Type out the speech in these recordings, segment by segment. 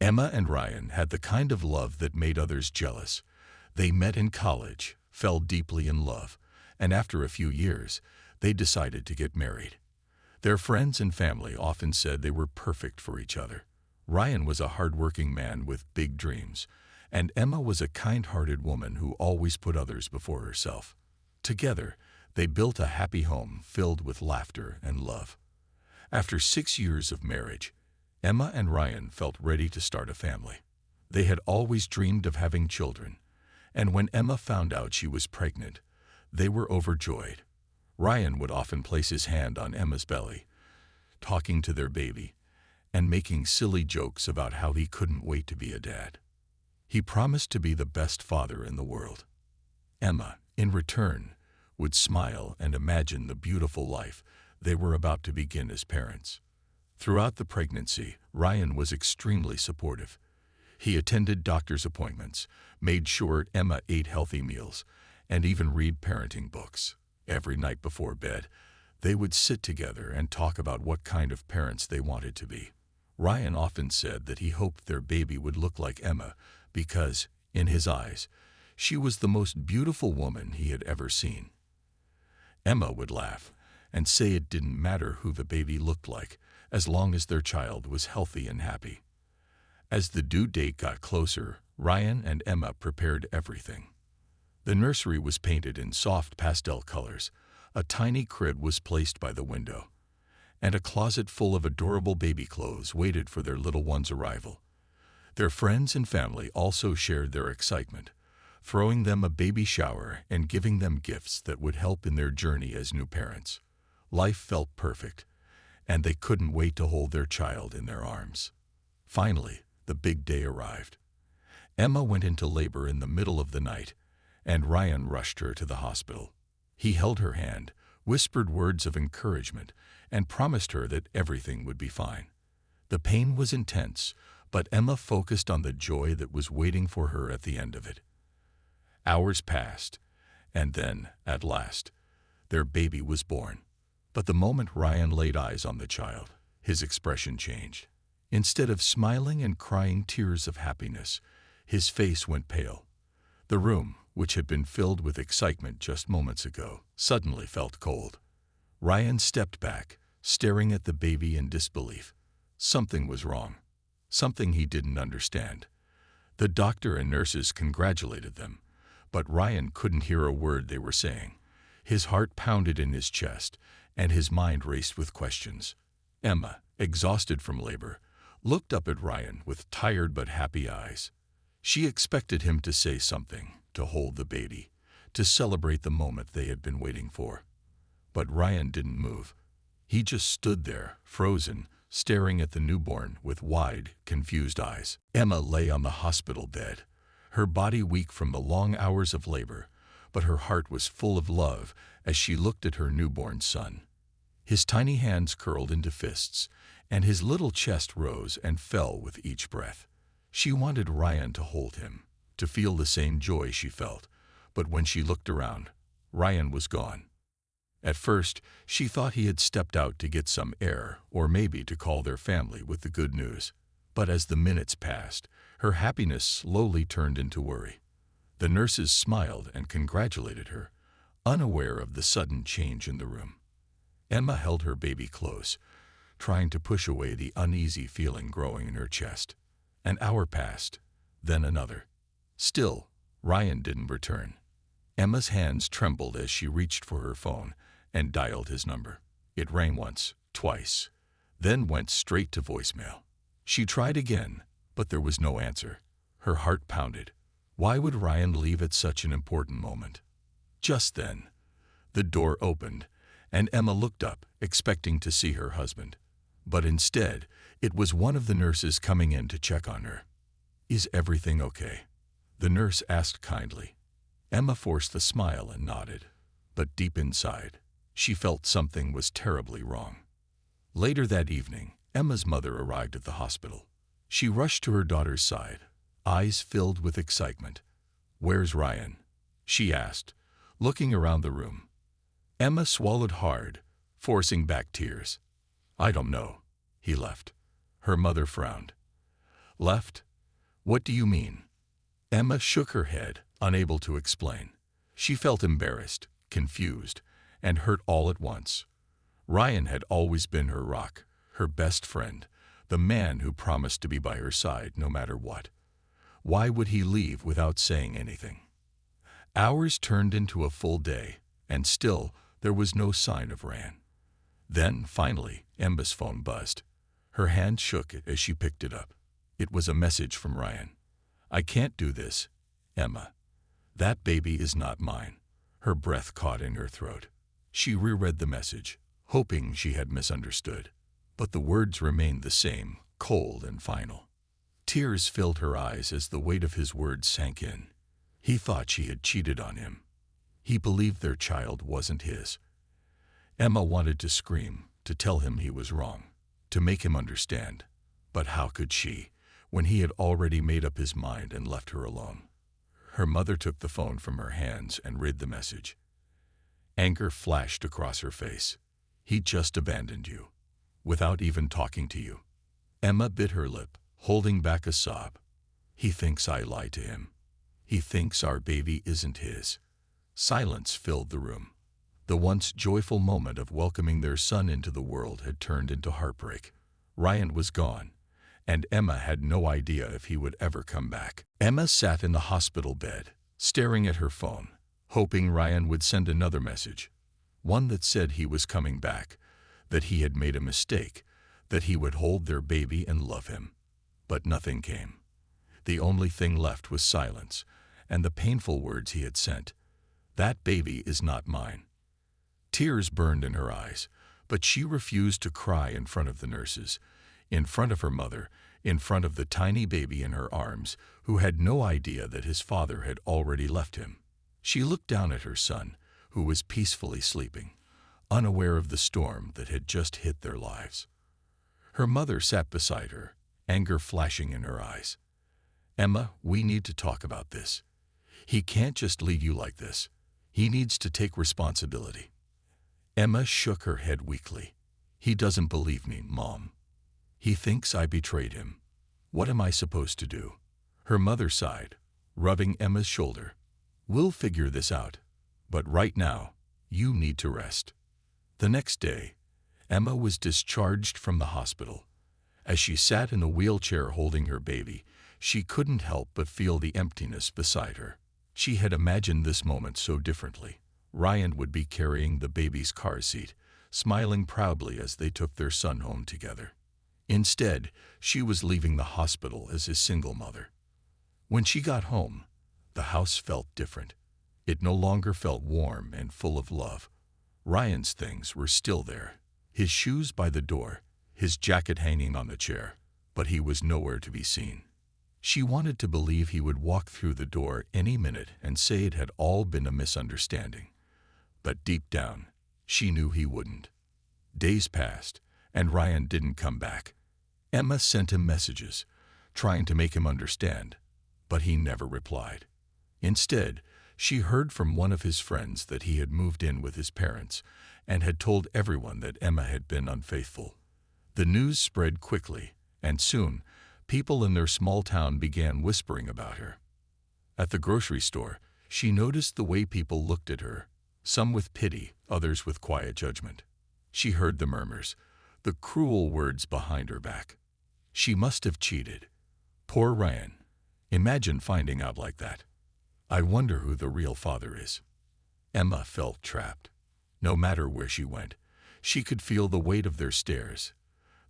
Emma and Ryan had the kind of love that made others jealous. They met in college, fell deeply in love, and after a few years, they decided to get married. Their friends and family often said they were perfect for each other. Ryan was a hard-working man with big dreams, and Emma was a kind-hearted woman who always put others before herself. Together, they built a happy home filled with laughter and love. After 6 years of marriage, Emma and Ryan felt ready to start a family. They had always dreamed of having children, and when Emma found out she was pregnant, they were overjoyed. Ryan would often place his hand on Emma's belly, talking to their baby, and making silly jokes about how he couldn't wait to be a dad. He promised to be the best father in the world. Emma, in return, would smile and imagine the beautiful life they were about to begin as parents. Throughout the pregnancy, Ryan was extremely supportive. He attended doctor's appointments, made sure Emma ate healthy meals, and even read parenting books. Every night before bed, they would sit together and talk about what kind of parents they wanted to be. Ryan often said that he hoped their baby would look like Emma because, in his eyes, she was the most beautiful woman he had ever seen. Emma would laugh and say it didn't matter who the baby looked like, as long as their child was healthy and happy. As the due date got closer, Ryan and Emma prepared everything. The nursery was painted in soft pastel colors, a tiny crib was placed by the window, and a closet full of adorable baby clothes waited for their little one's arrival. Their friends and family also shared their excitement, throwing them a baby shower and giving them gifts that would help in their journey as new parents. Life felt perfect, and they couldn't wait to hold their child in their arms. Finally, the big day arrived. Emma went into labor in the middle of the night, and Ryan rushed her to the hospital. He held her hand, whispered words of encouragement, and promised her that everything would be fine. The pain was intense, but Emma focused on the joy that was waiting for her at the end of it. Hours passed, and then, at last, their baby was born. But the moment Ryan laid eyes on the child, his expression changed. Instead of smiling and crying tears of happiness, his face went pale. The room, which had been filled with excitement just moments ago, suddenly felt cold. Ryan stepped back, staring at the baby in disbelief. Something was wrong. Something he didn't understand. The doctor and nurses congratulated them, but Ryan couldn't hear a word they were saying. His heart pounded in his chest, and his mind raced with questions. Emma, exhausted from labor, looked up at Ryan with tired but happy eyes. She expected him to say something, to hold the baby, to celebrate the moment they had been waiting for. But Ryan didn't move. He just stood there, frozen, staring at the newborn with wide, confused eyes. Emma lay on the hospital bed, her body weak from the long hours of labor, but her heart was full of love as she looked at her newborn son. His tiny hands curled into fists, and his little chest rose and fell with each breath. She wanted Ryan to hold him, to feel the same joy she felt, but when she looked around, Ryan was gone. At first, she thought he had stepped out to get some air or maybe to call their family with the good news. But as the minutes passed, her happiness slowly turned into worry. The nurses smiled and congratulated her, unaware of the sudden change in the room. Emma held her baby close, trying to push away the uneasy feeling growing in her chest. An hour passed, then another. Still, Ryan didn't return. Emma's hands trembled as she reached for her phone and dialed his number. It rang once, twice, then went straight to voicemail. She tried again, but there was no answer. Her heart pounded. Why would Ryan leave at such an important moment? Just then, the door opened, and Emma looked up, expecting to see her husband. But instead, it was one of the nurses coming in to check on her. "Is everything okay?" the nurse asked kindly. Emma forced a smile and nodded, but deep inside, she felt something was terribly wrong. Later that evening, Emma's mother arrived at the hospital. She rushed to her daughter's side, eyes filled with excitement. "Where's Ryan?" she asked, looking around the room. Emma swallowed hard, forcing back tears. "I don't know. He left." Her mother frowned. Left? What do you mean? Emma shook her head, unable to explain. She felt embarrassed, confused, and hurt all at once. Ryan had always been her rock, her best friend, the man who promised to be by her side no matter what. Why would he leave without saying anything? Hours turned into a full day, and still there was no sign of Ryan. Then, finally, Emma's phone buzzed. Her hand shook as she picked it up. It was a message from Ryan. "I can't do this, Emma. That baby is not mine." Her breath caught in her throat. She reread the message, hoping she had misunderstood. But the words remained the same, cold and final. Tears filled her eyes as the weight of his words sank in. He thought she had cheated on him. He believed their child wasn't his. Emma wanted to scream, to tell him he was wrong, to make him understand. But how could she, when he had already made up his mind and left her alone? Her mother took the phone from her hands and read the message. Anger flashed across her face. "He just abandoned you, without even talking to you." Emma bit her lip, holding back a sob. "He thinks I lied to him. He thinks our baby isn't his." Silence filled the room. The once joyful moment of welcoming their son into the world had turned into heartbreak. Ryan was gone, and Emma had no idea if he would ever come back. Emma sat in the hospital bed, staring at her phone, hoping Ryan would send another message. One that said he was coming back, that he had made a mistake, that he would hold their baby and love him. But nothing came. The only thing left was silence, and the painful words he had sent. "That baby is not mine." Tears burned in her eyes, but she refused to cry in front of the nurses, in front of her mother, in front of the tiny baby in her arms, who had no idea that his father had already left him. She looked down at her son, who was peacefully sleeping, unaware of the storm that had just hit their lives. Her mother sat beside her, anger flashing in her eyes. "Emma, we need to talk about this. He can't just leave you like this. He needs to take responsibility." Emma shook her head weakly. "He doesn't believe me, Mom. He thinks I betrayed him. What am I supposed to do?" Her mother sighed, rubbing Emma's shoulder. "We'll figure this out. But right now, you need to rest." The next day, Emma was discharged from the hospital. As she sat in a wheelchair holding her baby, she couldn't help but feel the emptiness beside her. She had imagined this moment so differently. Ryan would be carrying the baby's car seat, smiling proudly as they took their son home together. Instead, she was leaving the hospital as his single mother. When she got home, the house felt different. It no longer felt warm and full of love. Ryan's things were still there, his shoes by the door, his jacket hanging on the chair, but he was nowhere to be seen. She wanted to believe he would walk through the door any minute and say it had all been a misunderstanding. But deep down, she knew he wouldn't. Days passed, and Ryan didn't come back. Emma sent him messages, trying to make him understand, but he never replied. Instead, she heard from one of his friends that he had moved in with his parents and had told everyone that Emma had been unfaithful. The news spread quickly, and soon, people in their small town began whispering about her. At the grocery store, she noticed the way people looked at her, some with pity, others with quiet judgment. She heard the murmurs, the cruel words behind her back. She must have cheated. Poor Ryan. Imagine finding out like that. I wonder who the real father is. Emma felt trapped. No matter where she went, she could feel the weight of their stares,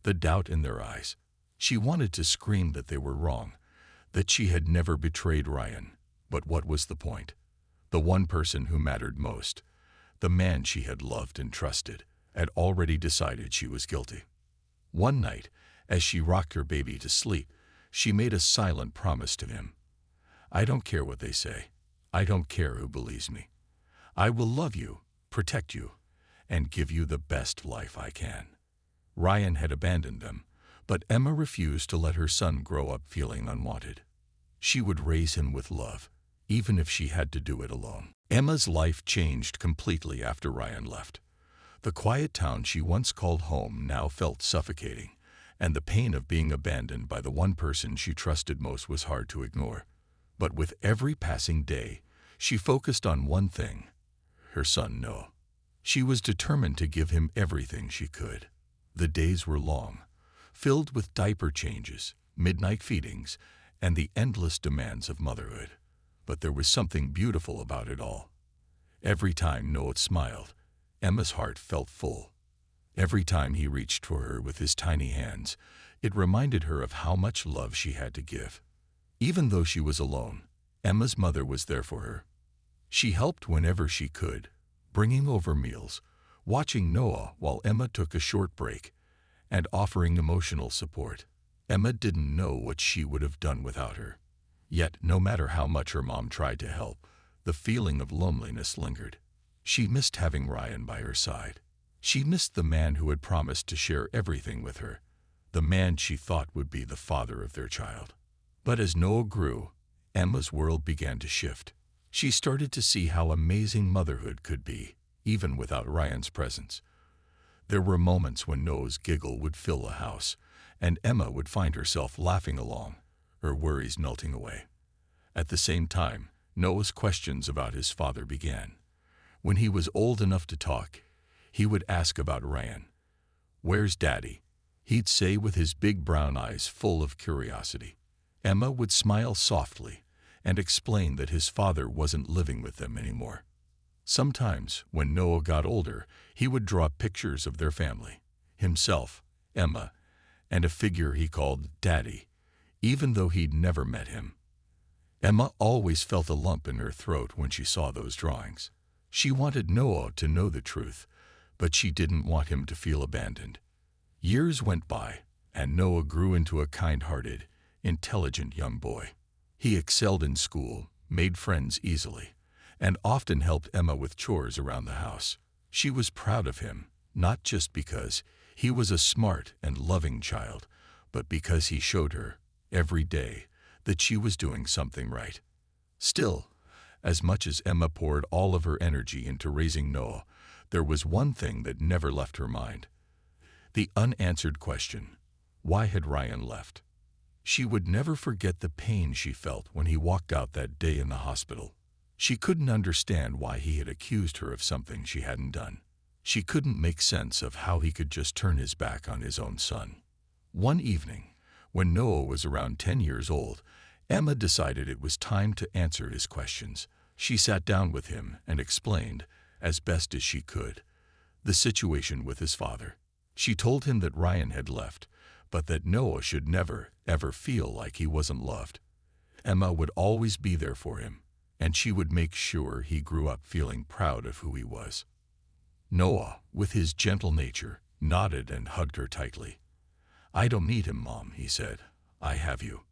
the doubt in their eyes. She wanted to scream that they were wrong, that she had never betrayed Ryan. But what was the point? The one person who mattered most, the man she had loved and trusted, had already decided she was guilty. One night, as she rocked her baby to sleep, she made a silent promise to him. "I don't care what they say. I don't care who believes me. I will love you, protect you, and give you the best life I can." Ryan had abandoned them, but Emma refused to let her son grow up feeling unwanted. She would raise him with love, even if she had to do it alone. Emma's life changed completely after Ryan left. The quiet town she once called home now felt suffocating, and the pain of being abandoned by the one person she trusted most was hard to ignore. But with every passing day, she focused on one thing: her son Noah. She was determined to give him everything she could. The days were long, filled with diaper changes, midnight feedings, and the endless demands of motherhood. But there was something beautiful about it all. Every time Noah smiled, Emma's heart felt full. Every time he reached for her with his tiny hands, it reminded her of how much love she had to give. Even though she was alone, Emma's mother was there for her. She helped whenever she could, bringing over meals, watching Noah while Emma took a short break, and offering emotional support. Emma didn't know what she would have done without her. Yet, no matter how much her mom tried to help, the feeling of loneliness lingered. She missed having Ryan by her side. She missed the man who had promised to share everything with her, the man she thought would be the father of their child. But as Noah grew, Emma's world began to shift. She started to see how amazing motherhood could be, even without Ryan's presence. There were moments when Noah's giggle would fill the house, and Emma would find herself laughing along, her worries melting away. At the same time, Noah's questions about his father began. When he was old enough to talk, he would ask about Ryan. "Where's Daddy?" he'd say with his big brown eyes full of curiosity. Emma would smile softly and explain that his father wasn't living with them anymore. Sometimes, when Noah got older, he would draw pictures of their family, himself, Emma, and a figure he called Daddy, even though he'd never met him. Emma always felt a lump in her throat when she saw those drawings. She wanted Noah to know the truth, but she didn't want him to feel abandoned. Years went by, and Noah grew into a kind-hearted, intelligent young boy. He excelled in school, made friends easily, and often helped Emma with chores around the house. She was proud of him, not just because he was a smart and loving child, but because he showed her, every day, that she was doing something right. Still, as much as Emma poured all of her energy into raising Noah, there was one thing that never left her mind: the unanswered question: why had Ryan left? She would never forget the pain she felt when he walked out that day in the hospital. She couldn't understand why he had accused her of something she hadn't done. She couldn't make sense of how he could just turn his back on his own son. One evening, when Noah was around 10 years old, Emma decided it was time to answer his questions. She sat down with him and explained, as best as she could, the situation with his father. She told him that Ryan had left, but that Noah should never, ever feel like he wasn't loved. Emma would always be there for him, and she would make sure he grew up feeling proud of who he was. Noah, with his gentle nature, nodded and hugged her tightly. "I don't need him, Mom," he said. "I have you."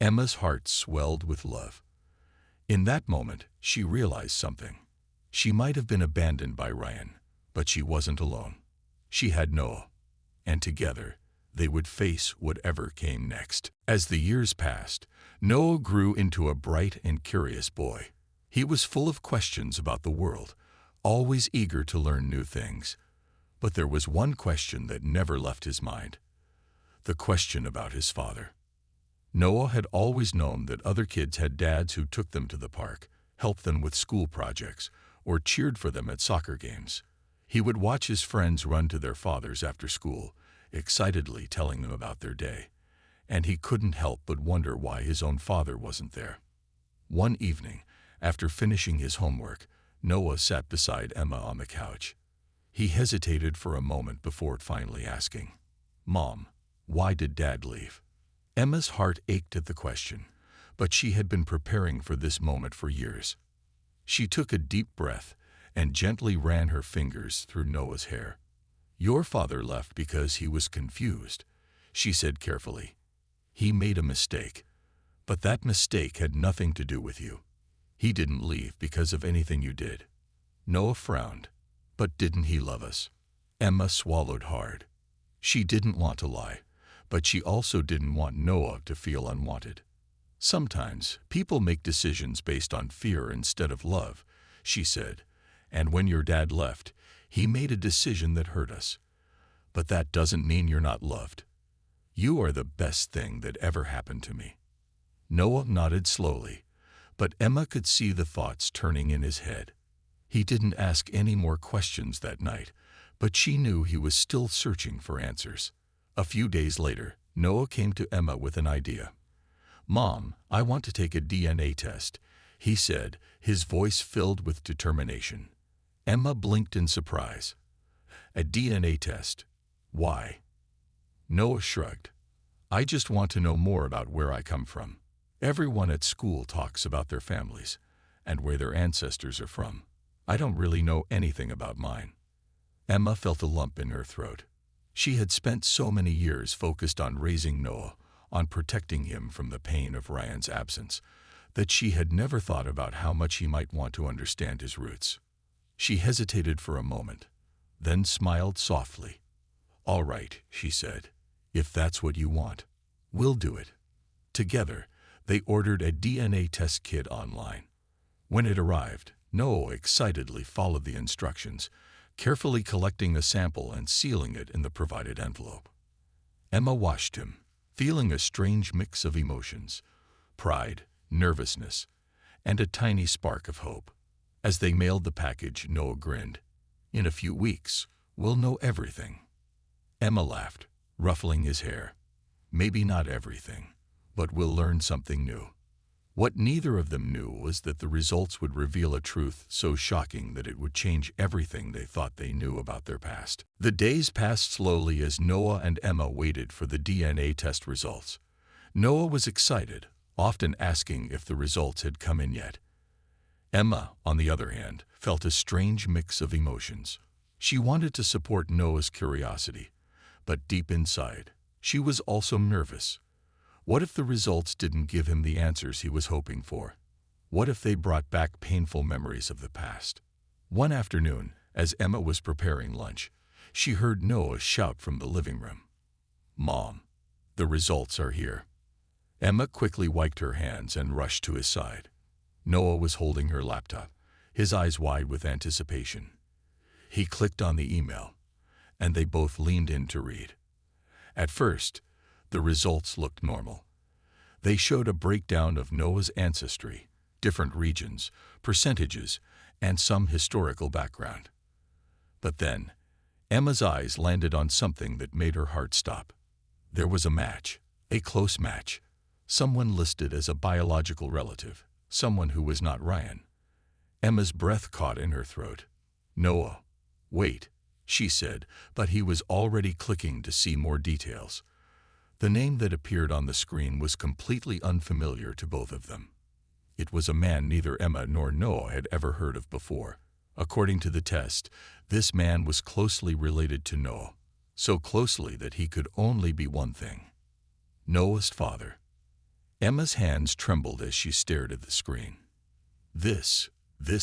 Emma's heart swelled with love. In that moment, she realized something. She might have been abandoned by Ryan, but she wasn't alone. She had Noah, and together, they would face whatever came next. As the years passed, Noah grew into a bright and curious boy. He was full of questions about the world, always eager to learn new things. But there was one question that never left his mind: the question about his father. Noah had always known that other kids had dads who took them to the park, helped them with school projects, or cheered for them at soccer games. He would watch his friends run to their fathers after school, excitedly telling them about their day, and he couldn't help but wonder why his own father wasn't there. One evening, after finishing his homework, Noah sat beside Emma on the couch. He hesitated for a moment before finally asking, "Mom, why did Dad leave?" Emma's heart ached at the question, but she had been preparing for this moment for years. She took a deep breath and gently ran her fingers through Noah's hair. "Your father left because he was confused," she said carefully. "He made a mistake, but that mistake had nothing to do with you. He didn't leave because of anything you did." Noah frowned. "But didn't he love us?" Emma swallowed hard. She didn't want to lie, but she also didn't want Noah to feel unwanted. "Sometimes people make decisions based on fear instead of love," she said, "and when your dad left, he made a decision that hurt us. But that doesn't mean you're not loved." You are the best thing that ever happened to me." Noah nodded slowly, but Emma could see the thoughts turning in his head. He didn't ask any more questions that night, but she knew he was still searching for answers. A few days later, Noah came to Emma with an idea. "Mom, I want to take a DNA test," he said, his voice filled with determination. Emma blinked in surprise. "A DNA test? Why?" Noah shrugged. "I just want to know more about where I come from. Everyone at school talks about their families and where their ancestors are from. I don't really know anything about mine." Emma felt a lump in her throat. She had spent so many years focused on raising Noah, on protecting him from the pain of Ryan's absence, that she had never thought about how much he might want to understand his roots. She hesitated for a moment, then smiled softly. "All right," she said. "If that's what you want, we'll do it." Together, they ordered a DNA test kit online. When it arrived, Noah excitedly followed the instructions, carefully collecting a sample and sealing it in the provided envelope. Emma watched him, feeling a strange mix of emotions: pride, nervousness, and a tiny spark of hope. As they mailed the package, Noah grinned. "In a few weeks, we'll know everything." Emma laughed, ruffling his hair. "Maybe not everything, but we'll learn something new." What neither of them knew was that the results would reveal a truth so shocking that it would change everything they thought they knew about their past. The days passed slowly as Noah and Emma waited for the DNA test results. Noah was excited, often asking if the results had come in yet. Emma, on the other hand, felt a strange mix of emotions. She wanted to support Noah's curiosity, but deep inside, she was also nervous. What if the results didn't give him the answers he was hoping for? What if they brought back painful memories of the past? One afternoon, as Emma was preparing lunch, she heard Noah shout from the living room. "Mom, the results are here." Emma quickly wiped her hands and rushed to his side. Noah was holding her laptop, his eyes wide with anticipation. He clicked on the email, and they both leaned in to read. At first, the results looked normal. They showed a breakdown of Noah's ancestry, different regions, percentages, and some historical background. But then, Emma's eyes landed on something that made her heart stop. There was a match, a close match. Someone listed as a biological relative, someone who was not Ryan. Emma's breath caught in her throat. "Noah, wait," she said, but he was already clicking to see more details. The name that appeared on the screen was completely unfamiliar to both of them. It was a man neither Emma nor Noah had ever heard of before. According to the test, this man was closely related to Noah, so closely that he could only be one thing: Noah's father. Emma's hands trembled as she stared at the screen. This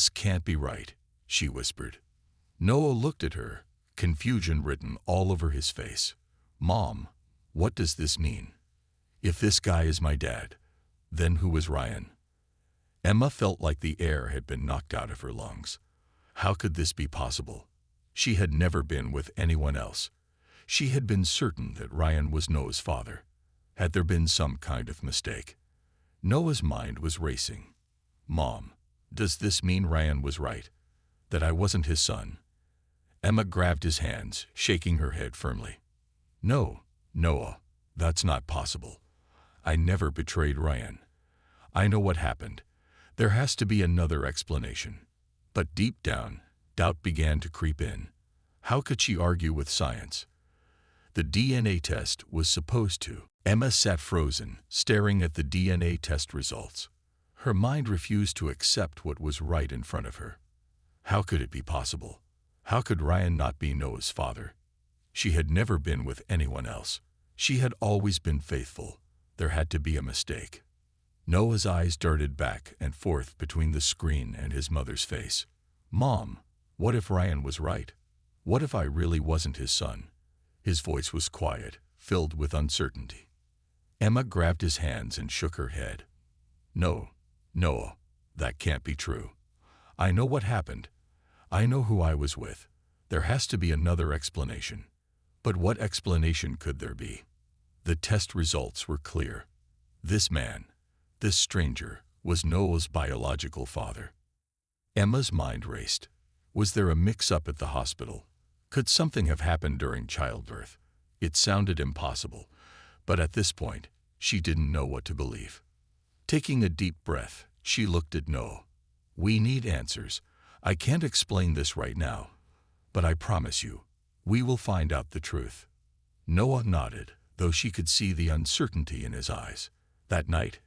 can't be right," she whispered. Noah looked at her, confusion written all over his face. "Mom, what does this mean? If this guy is my dad, then who is Ryan?" Emma felt like the air had been knocked out of her lungs. How could this be possible? She had never been with anyone else. She had been certain that Ryan was Noah's father. Had there been some kind of mistake? Noah's mind was racing. "Mom, does this mean Ryan was right? That I wasn't his son?" Emma grabbed his hands, shaking her head firmly. "No, Noah, that's not possible. I never betrayed Ryan. I know what happened. There has to be another explanation." But deep down, doubt began to creep in. How could she argue with science? The DNA test was supposed to. Emma sat frozen, staring at the DNA test results. Her mind refused to accept what was right in front of her. How could it be possible? How could Ryan not be Noah's father? She had never been with anyone else. She had always been faithful. There had to be a mistake. Noah's eyes darted back and forth between the screen and his mother's face. "Mom, what if Ryan was right? What if I really wasn't his son?" His voice was quiet, filled with uncertainty. Emma grabbed his hands and shook her head. "No, Noah, that can't be true. I know what happened. I know who I was with. There has to be another explanation. But what explanation could there be?" The test results were clear. This man, this stranger, was Noah's biological father. Emma's mind raced. Was there a mix-up at the hospital? Could something have happened during childbirth? It sounded impossible, but at this point, she didn't know what to believe. Taking a deep breath, she looked at Noah. "We need answers. I can't explain this right now, but I promise you, we will find out the truth." Noah nodded, though she could see the uncertainty in his eyes. That night,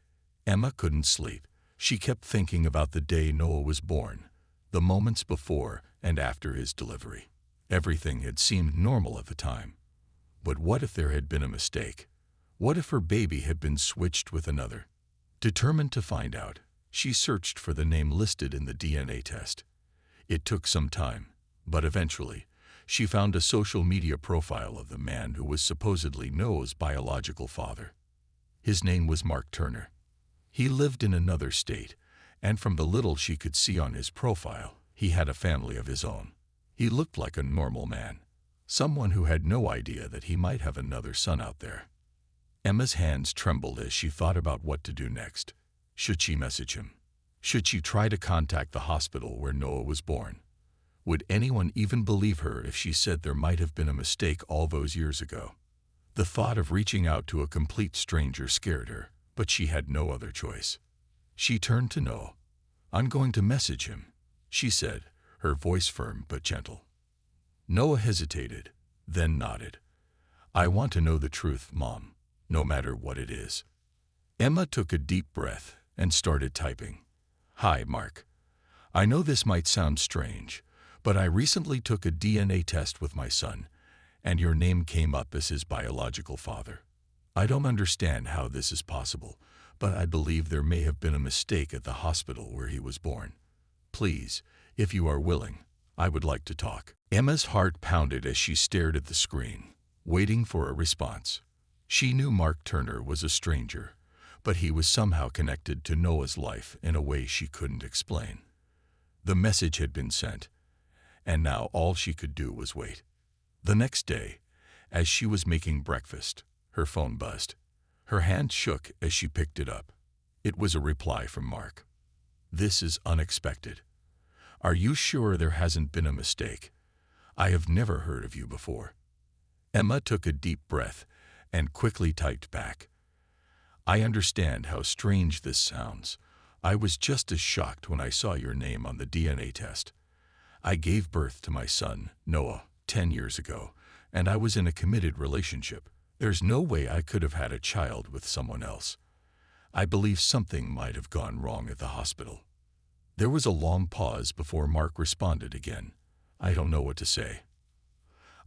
Emma couldn't sleep. She kept thinking about the day Noah was born, the moments before and after his delivery. Everything had seemed normal at the time. But what if there had been a mistake? What if her baby had been switched with another? Determined to find out, she searched for the name listed in the DNA test. It took some time, but eventually, she found a social media profile of the man who was supposedly Noah's biological father. His name was Mark Turner. He lived in another state, and from the little she could see on his profile, he had a family of his own. He looked like a normal man, someone who had no idea that he might have another son out there. Emma's hands trembled as she thought about what to do next. Should she message him? Should she try to contact the hospital where Noah was born? Would anyone even believe her if she said there might have been a mistake all those years ago? The thought of reaching out to a complete stranger scared her, but she had no other choice. She turned to Noah. "I'm going to message him," she said, her voice firm but gentle. Noah hesitated, then nodded. "I want to know the truth, Mom, no matter what it is." Emma took a deep breath and started typing. "Hi, Mark. I know this might sound strange, but I recently took a DNA test with my son, and your name came up as his biological father. I don't understand how this is possible, but I believe there may have been a mistake at the hospital where he was born. Please, if you are willing, I would like to talk." Emma's heart pounded as she stared at the screen, waiting for a response. She knew Mark Turner was a stranger, but he was somehow connected to Noah's life in a way she couldn't explain. The message had been sent, and now all she could do was wait. The next day, as she was making breakfast, her phone buzzed. Her hand shook as she picked it up. It was a reply from Mark. "This is unexpected. Are you sure there hasn't been a mistake? I have never heard of you before." Emma took a deep breath and quickly typed back. "I understand how strange this sounds. I was just as shocked when I saw your name on the DNA test. I gave birth to my son, Noah, 10 years ago, and I was in a committed relationship. There's no way I could have had a child with someone else. I believe something might have gone wrong at the hospital." There was a long pause before Mark responded again. "I don't know what to say.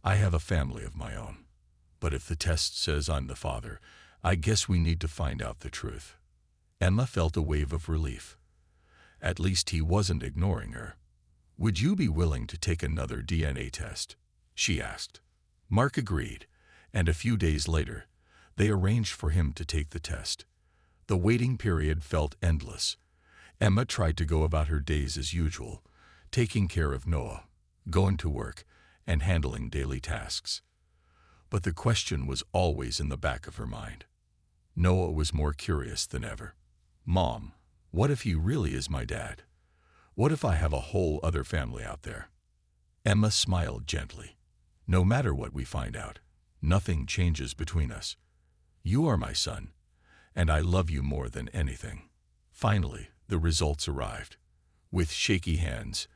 I have a family of my own. But if the test says I'm the father, I guess we need to find out the truth." Emma felt a wave of relief. At least he wasn't ignoring her. "Would you be willing to take another DNA test?" she asked. Mark agreed, and a few days later, they arranged for him to take the test. The waiting period felt endless. Emma tried to go about her days as usual, taking care of Noah, going to work, and handling daily tasks. But the question was always in the back of her mind. Noah was more curious than ever. "Mom, what if he really is my dad? What if I have a whole other family out there?" Emma smiled gently. "No matter what we find out, nothing changes between us. You are my son, and I love you more than anything." Finally, the results arrived. With shaky hands,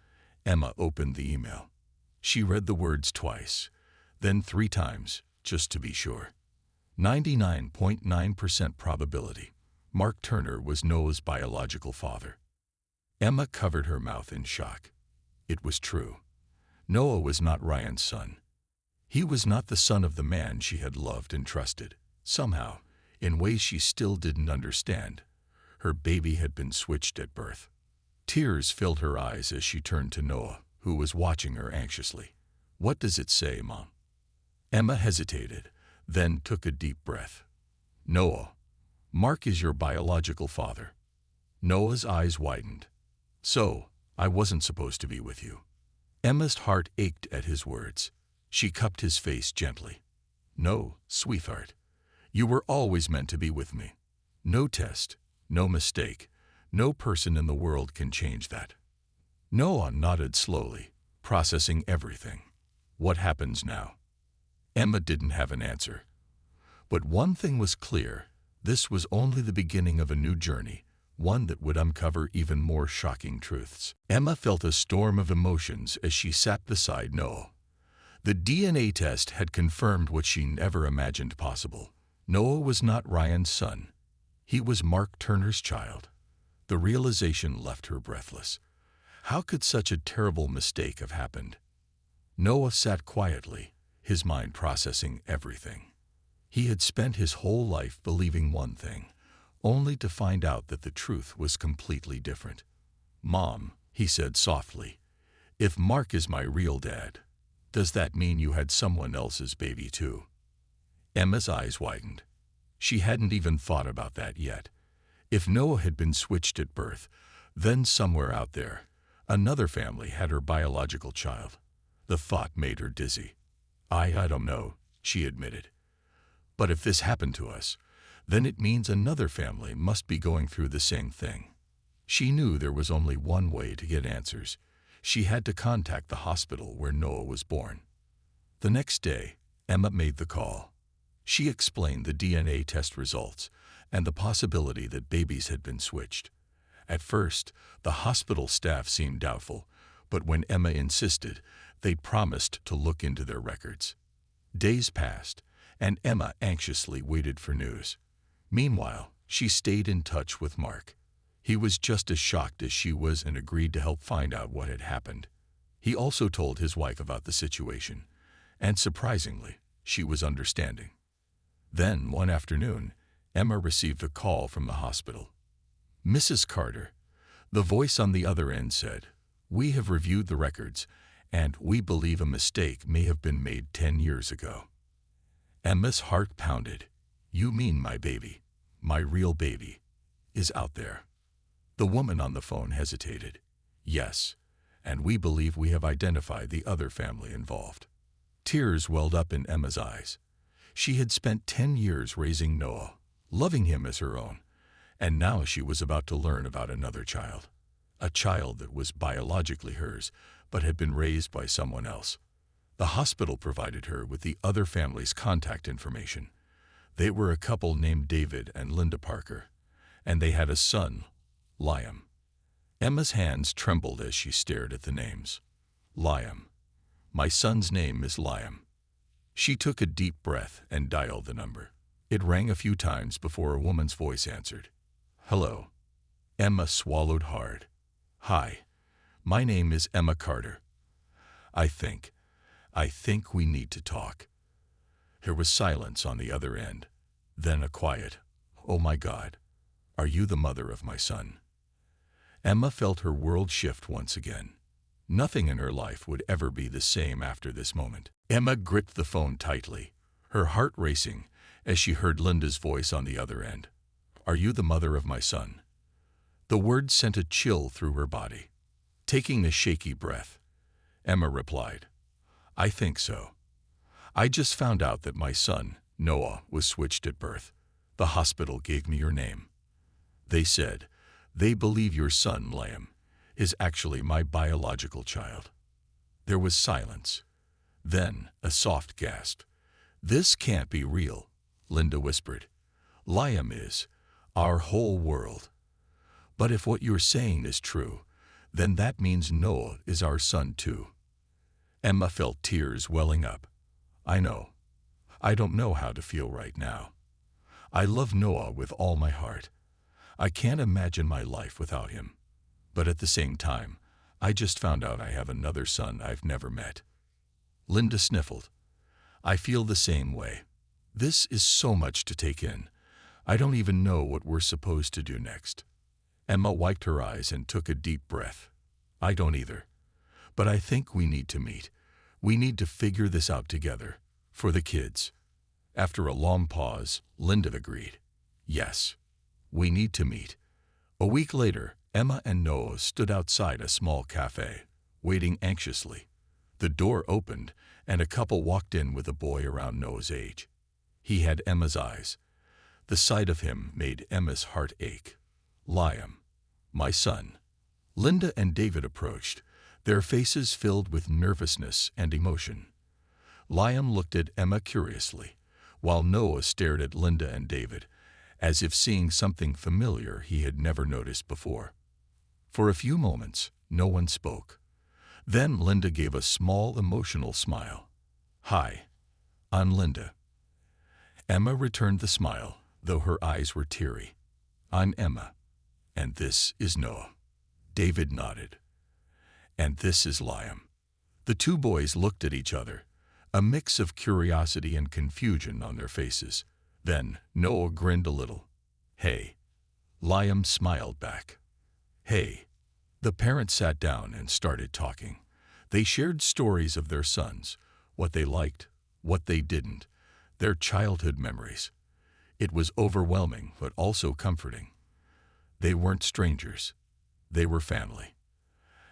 Emma opened the email. She read the words twice, then 3 times, just to be sure. 99.9% probability. Mark Turner was Noah's biological father. Emma covered her mouth in shock. It was true. Noah was not Ryan's son. He was not the son of the man she had loved and trusted. Somehow, in ways she still didn't understand, her baby had been switched at birth. Tears filled her eyes as she turned to Noah, who was watching her anxiously. "What does it say, Mom?" Emma hesitated, then took a deep breath. "Noah, Mark is your biological father." Noah's eyes widened. "So, I wasn't supposed to be with you." Emma's heart ached at his words. She cupped his face gently. "No, sweetheart. You were always meant to be with me. No test, no mistake, no person in the world can change that. Noah nodded slowly, processing everything. What happens now? Emma didn't have an answer. But one thing was clear. This was only the beginning of a new journey, one that would uncover even more shocking truths. Emma felt a storm of emotions as she sat beside Noah. The DNA test had confirmed what she never imagined possible. Noah was not Ryan's son. He was Mark Turner's child. The realization left her breathless. How could such a terrible mistake have happened? Noah sat quietly, his mind processing everything. He had spent his whole life believing one thing, only to find out that the truth was completely different. "Mom," he said softly, "if Mark is my real dad, does that mean you had someone else's baby too?" Emma's eyes widened. She hadn't even thought about that yet. If Noah had been switched at birth, then somewhere out there, another family had her biological child. The thought made her dizzy. I don't know," she admitted. "But if this happened to us, then it means another family must be going through the same thing." She knew there was only one way to get answers. She had to contact the hospital where Noah was born. The next day, Emma made the call. She explained the DNA test results and the possibility that babies had been switched. At first, the hospital staff seemed doubtful, but when Emma insisted, they promised to look into their records. Days passed, and Emma anxiously waited for news. Meanwhile, she stayed in touch with Mark. He was just as shocked as she was and agreed to help find out what had happened. He also told his wife about the situation, and surprisingly, she was understanding. Then, one afternoon, Emma received a call from the hospital. "Mrs. Carter," the voice on the other end said, "we have reviewed the records, and we believe a mistake may have been made 10 years ago." Emma's heart pounded. "You mean my baby, my real baby, is out there?" The woman on the phone hesitated. "Yes, and we believe we have identified the other family involved." Tears welled up in Emma's eyes. She had spent 10 years raising Noah, loving him as her own, and now she was about to learn about another child. A child that was biologically hers, but had been raised by someone else. The hospital provided her with the other family's contact information. They were a couple named David and Linda Parker, and they had a son, Liam. Emma's hands trembled as she stared at the names. "Liam. My son's name is Liam." She took a deep breath and dialed the number. It rang a few times before a woman's voice answered. "Hello." Emma swallowed hard. "Hi, my name is Emma Carter. I think we need to talk." There was silence on the other end, then a quiet, "Oh my God, are you the mother of my son?" Emma felt her world shift once again. Nothing in her life would ever be the same after this moment. Emma gripped the phone tightly, her heart racing as she heard Linda's voice on the other end. "Are you the mother of my son?" The word sent a chill through her body. Taking a shaky breath, Emma replied, "I think so. I just found out that my son, Noah, was switched at birth. The hospital gave me your name. They said, they believe your son, Liam, is actually my biological child." There was silence. Then a soft gasp. "This can't be real," Linda whispered. "Liam is our whole world. But if what you're saying is true, then that means Noah is our son too." Emma felt tears welling up. "I know. I don't know how to feel right now. I love Noah with all my heart. I can't imagine my life without him. But at the same time, I just found out I have another son I've never met." Linda sniffled. "I feel the same way. This is so much to take in. I don't even know what we're supposed to do next." Emma wiped her eyes and took a deep breath. "I don't either. But I think we need to meet. We need to figure this out together, for the kids." After a long pause, Linda agreed. "Yes, we need to meet." A week later, Emma and Noah stood outside a small cafe, waiting anxiously. The door opened, and a couple walked in with a boy around Noah's age. He had Emma's eyes, The sight of him made Emma's heart ache. "Liam, my son." Linda and David approached, their faces filled with nervousness and emotion. Liam looked at Emma curiously, while Noah stared at Linda and David, as if seeing something familiar he had never noticed before. For a few moments, no one spoke. Then Linda gave a small, emotional smile. "Hi, I'm Linda." Emma returned the smile, though her eyes were teary. "I'm Emma, and this is Noah." David nodded. "And this is Liam." The two boys looked at each other, a mix of curiosity and confusion on their faces. Then Noah grinned a little. "Hey." Liam smiled back. "Hey." The parents sat down and started talking. They shared stories of their sons, what they liked, what they didn't, their childhood memories. It was overwhelming, but also comforting. They weren't strangers. They were family.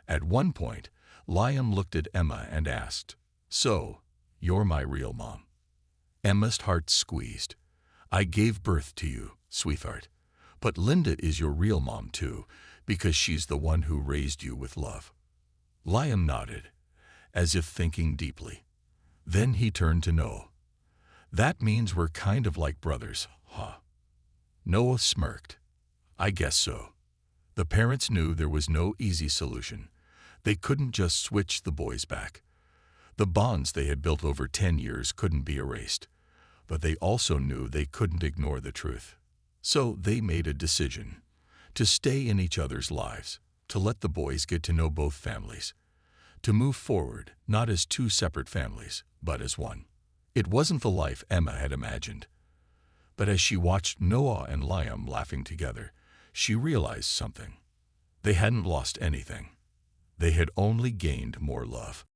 At one point, Liam looked at Emma and asked, "So, you're my real mom?" Emma's heart squeezed. "I gave birth to you, sweetheart. But Linda is your real mom too, because she's the one who raised you with love." Liam nodded, as if thinking deeply. Then he turned to Noah. "That means we're kind of like brothers, huh?" Noah smirked. "I guess so." The parents knew there was no easy solution. They couldn't just switch the boys back. The bonds they had built over 10 years couldn't be erased, but they also knew they couldn't ignore the truth. So they made a decision to stay in each other's lives, to let the boys get to know both families, to move forward not as two separate families, but as one. It wasn't the life Emma had imagined. But as she watched Noah and Liam laughing together, she realized something. They hadn't lost anything. They had only gained more love.